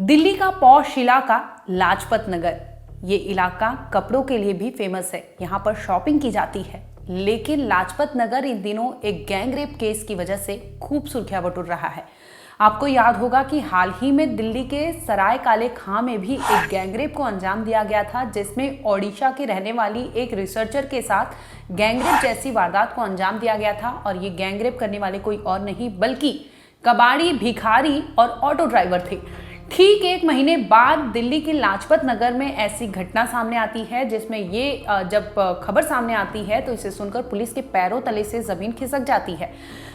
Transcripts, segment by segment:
दिल्ली का पौष इलाका लाजपत नगर, ये इलाका कपड़ों के लिए भी फेमस है। यहाँ पर शॉपिंग की जाती है, लेकिन लाजपत नगर इन दिनों एक गैंग रेप केस की वजह से खूब सुर्खियां बटोर रहा है। आपको याद होगा कि हाल ही में दिल्ली के सराय काले खां में भी एक गैंग रेप को अंजाम दिया गया था, जिसमें ओडिशा की रहने वाली एक रिसर्चर के साथ गैंग रेप जैसी वारदात को अंजाम दिया गया था। और ये गैंग रेप करने वाले कोई और नहीं बल्कि कबाड़ी, भिखारी और ऑटो ड्राइवर थे। ठीक एक महीने बाद दिल्ली के लाजपत नगर में ऐसी घटना सामने आती है, जिसमें ये जब खबर सामने आती है तो इसे सुनकर पुलिस के पैरों तले से जमीन खिसक जाती है।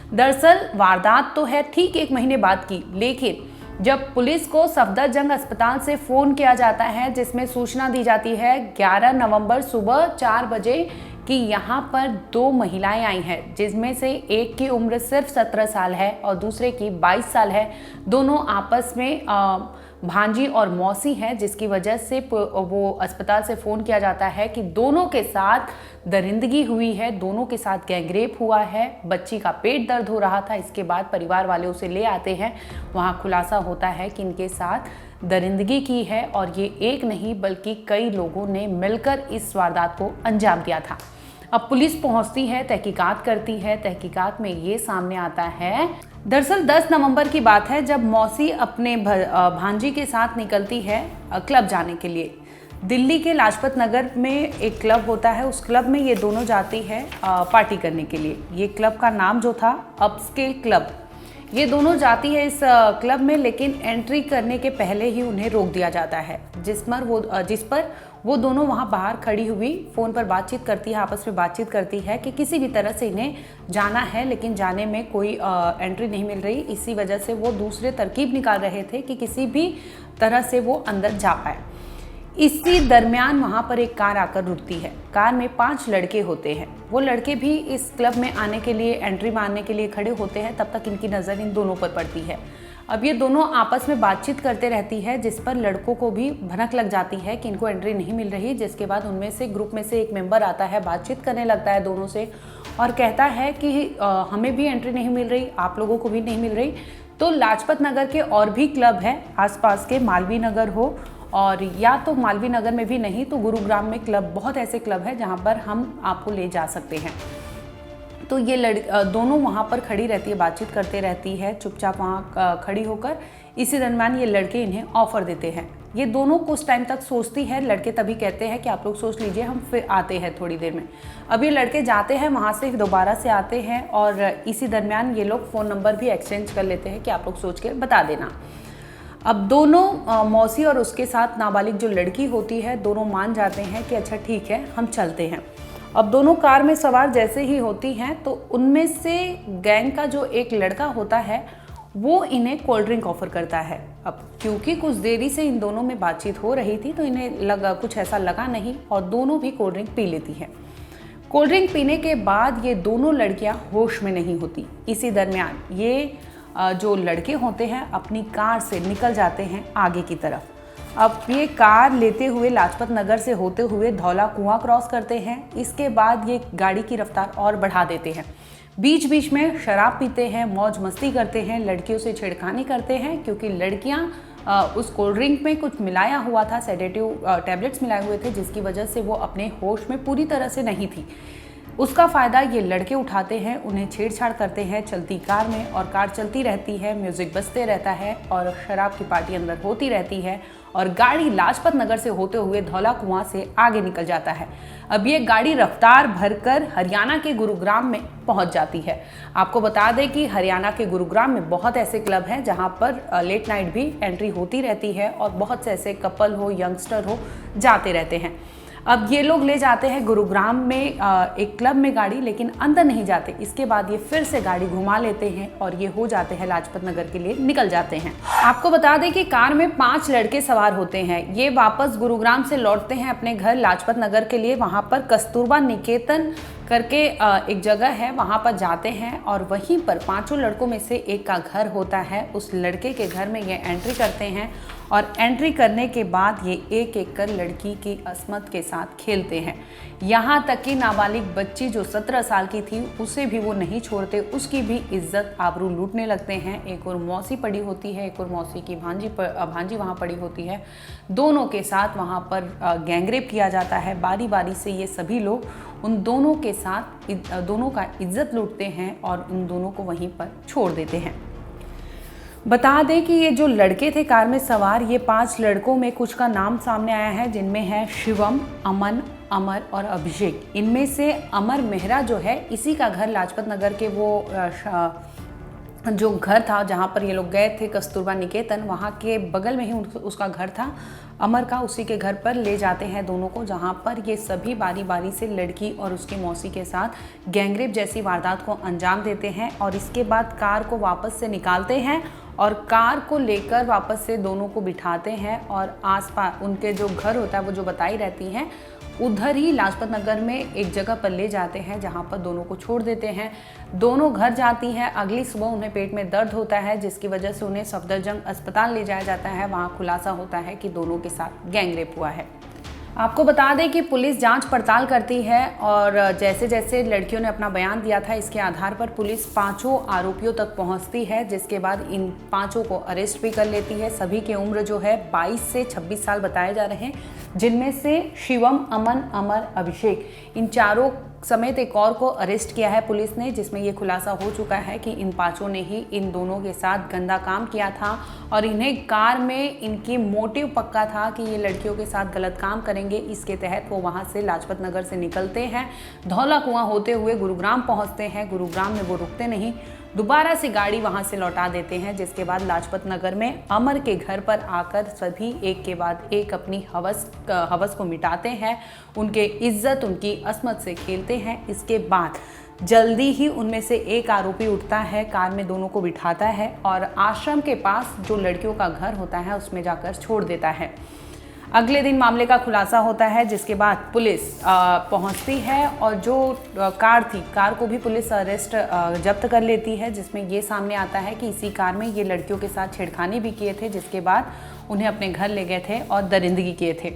दरअसल वारदात तो है ठीक एक महीने बाद की, लेकिन जब पुलिस को सफदरजंग अस्पताल से फोन किया जाता है, जिसमें सूचना दी जाती है 11 नवंबर सुबह 4 बजे कि यहाँ पर 2 महिलाएं आई हैं, जिसमें से एक की उम्र सिर्फ 17 साल है और दूसरे की 22 साल है। दोनों आपस में भांजी और मौसी हैं, जिसकी वजह से वो अस्पताल से फ़ोन किया जाता है कि दोनों के साथ दरिंदगी हुई है, दोनों के साथ गैंगरेप हुआ है। बच्ची का पेट दर्द हो रहा था। इसके बाद परिवार वाले उसे ले आते हैं। वहाँ खुलासा होता है कि इनके साथ दरिंदगी की है और ये एक नहीं बल्कि कई लोगों ने मिलकर इस वारदात को अंजाम दिया था। अब पुलिस पहुंचती है, तहकीकात करती है। तहकीकात में ये सामने आता है, दरअसल 10 नवंबर की बात है, जब मौसी अपने भांजी के साथ निकलती है क्लब जाने के लिए। दिल्ली के लाजपत नगर में एक क्लब होता है, उस क्लब में ये दोनों जाती है पार्टी करने के लिए। ये क्लब का नाम जो था अपस्केल क्लब। ये दोनों जाती है इस क्लब में, लेकिन एंट्री करने के पहले ही उन्हें रोक दिया जाता है, जिस पर वो दोनों वहाँ बाहर खड़ी हुई फ़ोन पर बातचीत करती है, आपस में बातचीत करती है कि किसी भी तरह से इन्हें जाना है, लेकिन जाने में कोई एंट्री नहीं मिल रही। इसी वजह से वो दूसरे तरकीब निकाल रहे थे कि किसी भी तरह से वो अंदर जा पाए। इसी दरमियान वहाँ पर एक कार आकर रुकती है। कार में 5 लड़के होते हैं। वो लड़के भी इस क्लब में आने के लिए, एंट्री मारने के लिए खड़े होते हैं। तब तक इनकी नज़र इन दोनों पर पड़ती है। अब ये दोनों आपस में बातचीत करते रहती है, जिस पर लड़कों को भी भनक लग जाती है कि इनको एंट्री नहीं मिल रही। जिसके बाद उनमें से ग्रुप में से एक मेंबर आता है, बातचीत करने लगता है दोनों से और कहता है कि हमें भी एंट्री नहीं मिल रही, आप लोगों को भी नहीं मिल रही। तो लाजपत नगर के और भी क्लब हैं आसपास के, मालवीय नगर हो और या तो मालवीय नगर में भी नहीं तो गुरुग्राम में क्लब, बहुत ऐसे क्लब हैं जहाँ पर हम आपको ले जा सकते हैं। तो ये दोनों वहाँ पर खड़ी रहती है, बातचीत करते रहती है चुपचाप वहाँ खड़ी होकर। इसी दरम्यान ये लड़के इन्हें ऑफ़र देते हैं। ये दोनों कुछ टाइम तक सोचती है। लड़के तभी कहते हैं कि आप लोग सोच लीजिए, हम फिर आते हैं थोड़ी देर में। अब ये लड़के जाते हैं, वहाँ से दोबारा से आते हैं और इसी दरमियान ये लोग फ़ोन नंबर भी एक्सचेंज कर लेते हैं कि आप लोग सोच के बता देना। अब दोनों मौसी और उसके साथ नाबालिग जो लड़की होती है, दोनों मान जाते हैं कि अच्छा ठीक है, हम चलते हैं। अब दोनों कार में सवार जैसे ही होती हैं तो उनमें से गैंग का जो एक लड़का होता है वो इन्हें कोल्ड ड्रिंक ऑफर करता है। अब क्योंकि कुछ देरी से इन दोनों में बातचीत हो रही थी तो इन्हें कुछ ऐसा लगा नहीं और दोनों भी कोल्ड ड्रिंक पी लेती हैं। कोल्ड ड्रिंक पीने के बाद ये दोनों लड़कियां होश में नहीं होती। इसी दरमियान ये जो लड़के होते हैं अपनी कार से निकल जाते हैं आगे की तरफ। अब ये कार लेते हुए लाजपत नगर से होते हुए धौला कुआं क्रॉस करते हैं। इसके बाद ये गाड़ी की रफ्तार और बढ़ा देते हैं। बीच बीच में शराब पीते हैं, मौज मस्ती करते हैं, लड़कियों से छेड़खानी करते हैं, क्योंकि लड़कियां उस कोल्ड ड्रिंक में कुछ मिलाया हुआ था, सेडेटिव टैबलेट्स मिलाए हुए थे, जिसकी वजह से वो अपने होश में पूरी तरह से नहीं थी। उसका फ़ायदा ये लड़के उठाते हैं, उन्हें छेड़छाड़ करते हैं चलती कार में और कार चलती रहती है, म्यूज़िक बजते रहता है और शराब की पार्टी अंदर होती रहती है और गाड़ी लाजपत नगर से होते हुए धौला कुआं से आगे निकल जाता है। अब ये गाड़ी रफ्तार भरकर हरियाणा के गुरुग्राम में पहुंच जाती है। आपको बता दें कि हरियाणा के गुरुग्राम में बहुत ऐसे क्लब हैं जहां पर लेट नाइट भी एंट्री होती रहती है और बहुत से ऐसे कपल हो, यंगस्टर हो, जाते रहते हैं। अब ये लोग ले जाते हैं गुरुग्राम में एक क्लब में गाड़ी, लेकिन अंदर नहीं जाते। इसके बाद ये फिर से गाड़ी घुमा लेते हैं और ये हो जाते हैं लाजपत नगर के लिए निकल जाते हैं। आपको बता दें कि कार में 5 लड़के सवार होते हैं। ये वापस गुरुग्राम से लौटते हैं अपने घर लाजपत नगर के लिए। वहाँ पर कस्तूरबा निकेतन करके एक जगह है, वहाँ पर जाते हैं और वहीं पर 5 लड़कों में से एक का घर होता है। उस लड़के के घर में ये एंट्री करते हैं और एंट्री करने के बाद ये एक एक कर लड़की की अस्मत के साथ खेलते हैं। यहाँ तक कि नाबालिग बच्ची जो 17 साल की थी उसे भी वो नहीं छोड़ते, उसकी भी इज्जत आबरू लूटने लगते हैं। एक और मौसी पड़ी होती है, एक और मौसी की भांजी वहाँ पड़ी होती है। दोनों के साथ वहाँ पर गैंगरेप किया जाता है। बारी बारी से ये सभी लोग उन दोनों के साथ दोनों का इज्जत लूटते हैं और उन दोनों को वहीं पर छोड़ देते हैं। बता दें कि ये जो लड़के थे कार में सवार, ये 5 लड़कों में कुछ का नाम सामने आया है, जिनमें है शिवम, अमन, अमर और अभिषेक। इनमें से अमर मेहरा जो है, इसी का घर लाजपत नगर के वो जो घर था जहाँ पर ये लोग गए थे कस्तूरबा निकेतन, वहाँ के बगल में ही उसका घर था अमर का। उसी के घर पर ले जाते हैं दोनों को, जहाँ पर ये सभी बारी बारी से लड़की और उसकी मौसी के साथ गैंगरेप जैसी वारदात को अंजाम देते हैं। और इसके बाद कार को वापस से निकालते हैं और कार को लेकर वापस से दोनों को बिठाते हैं और आसपास उनके जो घर होता है वो जो बताई रहती हैं उधर ही लाजपत नगर में एक जगह पर ले जाते हैं, जहां पर दोनों को छोड़ देते हैं। दोनों घर जाती हैं। अगली सुबह उन्हें पेट में दर्द होता है, जिसकी वजह से उन्हें सफदरजंग अस्पताल ले जाया जाता है। वहां खुलासा होता है कि दोनों के साथ गैंगरेप हुआ है। आपको बता दें कि पुलिस जांच पड़ताल करती है और जैसे जैसे लड़कियों ने अपना बयान दिया था, इसके आधार पर पुलिस 5 आरोपियों तक पहुंचती है, जिसके बाद इन 5 को अरेस्ट भी कर लेती है। सभी की उम्र जो है 22 से 26 साल बताए जा रहे हैं, जिनमें से शिवम, अमन, अमर, अभिषेक, इन चारों समेत एक और को अरेस्ट किया है पुलिस ने, जिसमें ये खुलासा हो चुका है कि इन 5 ने ही इन दोनों के साथ गंदा काम किया था और इन्हें कार में इनकी मोटिव पक्का था कि ये लड़कियों के साथ गलत काम करेंगे। इसके तहत वो वहाँ से लाजपत नगर से निकलते हैं, धौला कुआं होते हुए गुरुग्राम पहुँचते हैं। गुरुग्राम में वो रुकते नहीं, दोबारा से गाड़ी वहां से लौटा देते हैं, जिसके बाद लाजपत नगर में अमर के घर पर आकर सभी एक के बाद एक अपनी हवस को मिटाते हैं, उनके इज्जत, उनकी अस्मत से खेलते हैं। इसके बाद जल्दी ही उनमें से एक आरोपी उठता है, कार में दोनों को बिठाता है और आश्रम के पास जो लड़कियों का घर होता है उसमें जाकर छोड़ देता है। अगले दिन मामले का खुलासा होता है, जिसके बाद पुलिस पहुंचती है और जो कार थी, कार को भी पुलिस जब्त कर लेती है, जिसमें ये सामने आता है कि इसी कार में ये लड़कियों के साथ छेड़खानी भी किए थे, जिसके बाद उन्हें अपने घर ले गए थे और दरिंदगी किए थे।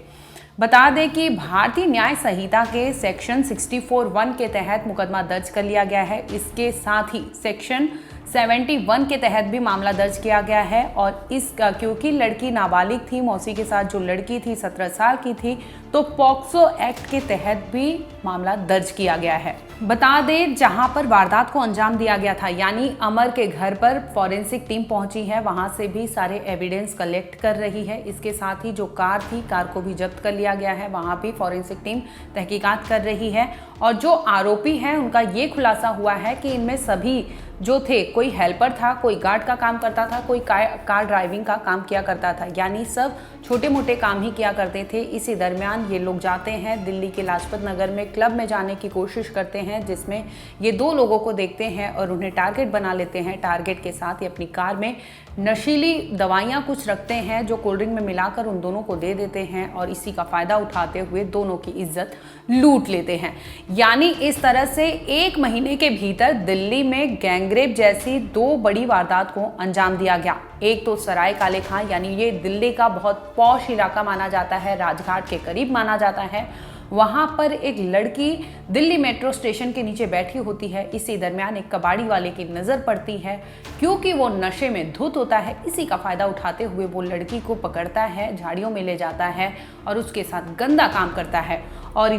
बता दें कि भारतीय न्याय संहिता के सेक्शन 64(1) के तहत मुकदमा दर्ज कर लिया गया है। इसके साथ ही सेक्शन 71 के तहत भी मामला दर्ज किया गया है और इसका क्योंकि लड़की नाबालिग थी, मौसी के साथ जो लड़की थी 17 साल की थी, तो पॉक्सो एक्ट के तहत भी मामला दर्ज किया गया है। बता दें जहां पर वारदात को अंजाम दिया गया था, यानी अमर के घर पर फॉरेंसिक टीम पहुंची है, वहां से भी सारे एविडेंस कलेक्ट कर रही है। इसके साथ ही जो कार थी, कार को भी जब्त कर लिया गया है, वहां भी फॉरेंसिक टीम तहकीकात कर रही है। और जो आरोपी हैं उनका ये खुलासा हुआ है कि इनमें सभी जो थे, कोई हेल्पर था, कोई गार्ड का काम करता था, कोई कार ड्राइविंग का काम किया करता था, यानी सब छोटे मोटे काम ही किया करते थे। इसी दरमियान ये लोग जाते हैं दिल्ली के लाजपत नगर में क्लब में जाने की कोशिश करते हैं, जिसमें ये 2 लोगों को देखते हैं और उन्हें टारगेट बना लेते हैं। टारगेट के साथ ये अपनी कार में नशीली दवाइयाँ कुछ रखते हैं, जो कोल्ड ड्रिंक में मिलाकर उन दोनों को दे देते हैं और इसी का फ़ायदा उठाते हुए दोनों की इज्जत लूट लेते हैं। यानी इस तरह से 1 महीने के भीतर दिल्ली में गैंगरेप जैसी 2 बड़ी वारदात को अंजाम दिया गया। एक तो सराय काले खां, यानी ये दिल्ली का बहुत पॉश इलाका माना जाता है, राजघाट के करीब माना जाता है। वहां पर एक लड़की दिल्ली मेट्रो स्टेशन के नीचे बैठी होती है। इसी दरमियान एक कबाड़ी वाले की नज़र पड़ती है, क्योंकि वो नशे में धुत होता है। इसी का फ़ायदा उठाते हुए वो लड़की को पकड़ता है, झाड़ियों में ले जाता है और उसके साथ गंदा काम करता है। और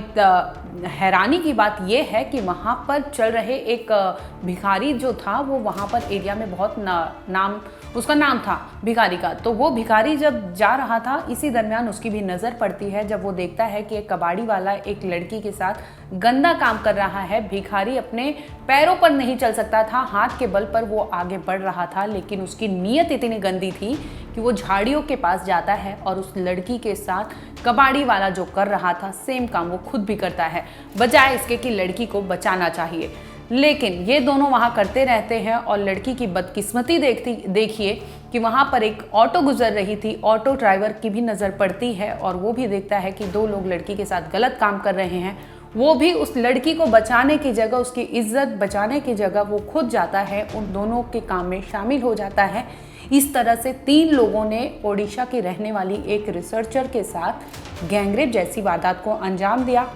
हैरानी की बात यह है कि वहाँ पर चल रहे एक भिखारी जो था, वो वहाँ पर एरिया में बहुत उसका नाम था भिखारी का। तो वो भिखारी जब जा रहा था, इसी दरमियान उसकी भी नज़र पड़ती है, जब वो देखता है कि एक कबाड़ी वाला एक लड़की के साथ गंदा काम कर रहा है। भिखारी अपने पैरों पर नहीं चल सकता था, हाथ के बल पर वो आगे बढ़ रहा था, लेकिन उसकी नीयत इतनी गंदी थी कि वो झाड़ियों के पास जाता है और उस लड़की के साथ कबाड़ी वाला जो कर रहा था सेम काम वो खुद भी करता है, बजाय इसके कि लड़की को बचाना चाहिए। लेकिन ये दोनों वहाँ करते रहते हैं और लड़की की बदकिस्मती देखिए कि वहाँ पर एक ऑटो गुजर रही थी, ऑटो ड्राइवर की भी नज़र पड़ती है और वो भी देखता है कि 2 लोग लड़की के साथ गलत काम कर रहे हैं। वो भी उस लड़की को बचाने की जगह, उसकी इज्जत बचाने की जगह वो खुद जाता है, उन दोनों के काम में शामिल हो जाता है। इस तरह से 3 लोगों ने ओडिशा की रहने वाली एक रिसर्चर के साथ गैंगरेप जैसी वारदात को अंजाम दिया।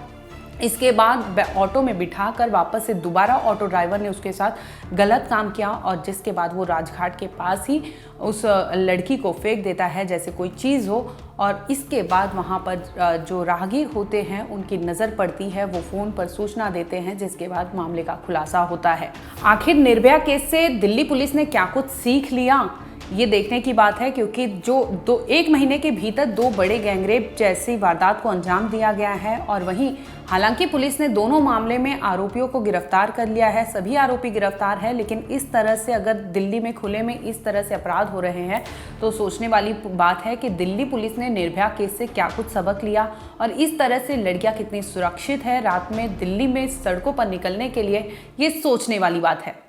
इसके बाद ऑटो में बिठाकर वापस से दोबारा ऑटो ड्राइवर ने उसके साथ गलत काम किया और जिसके बाद वो राजघाट के पास ही उस लड़की को फेंक देता है जैसे कोई चीज़ हो। और इसके बाद वहाँ पर जो राहगीर होते हैं उनकी नज़र पड़ती है, वो फ़ोन पर सूचना देते हैं, जिसके बाद मामले का खुलासा होता है। आखिर निर्भया केस से दिल्ली पुलिस ने क्या कुछ सीख लिया, ये देखने की बात है, क्योंकि जो 1 महीने के भीतर 2 बड़े गैंगरेप जैसी वारदात को अंजाम दिया गया है। और वहीं हालांकि पुलिस ने दोनों मामले में आरोपियों को गिरफ्तार कर लिया है, सभी आरोपी गिरफ्तार हैं, लेकिन इस तरह से अगर दिल्ली में खुले में इस तरह से अपराध हो रहे हैं तो सोचने वाली बात है कि दिल्ली पुलिस ने निर्भया केस से क्या कुछ सबक लिया और इस तरह से लड़कियां कितनी सुरक्षित है रात में दिल्ली में सड़कों पर निकलने के लिए, ये सोचने वाली बात है।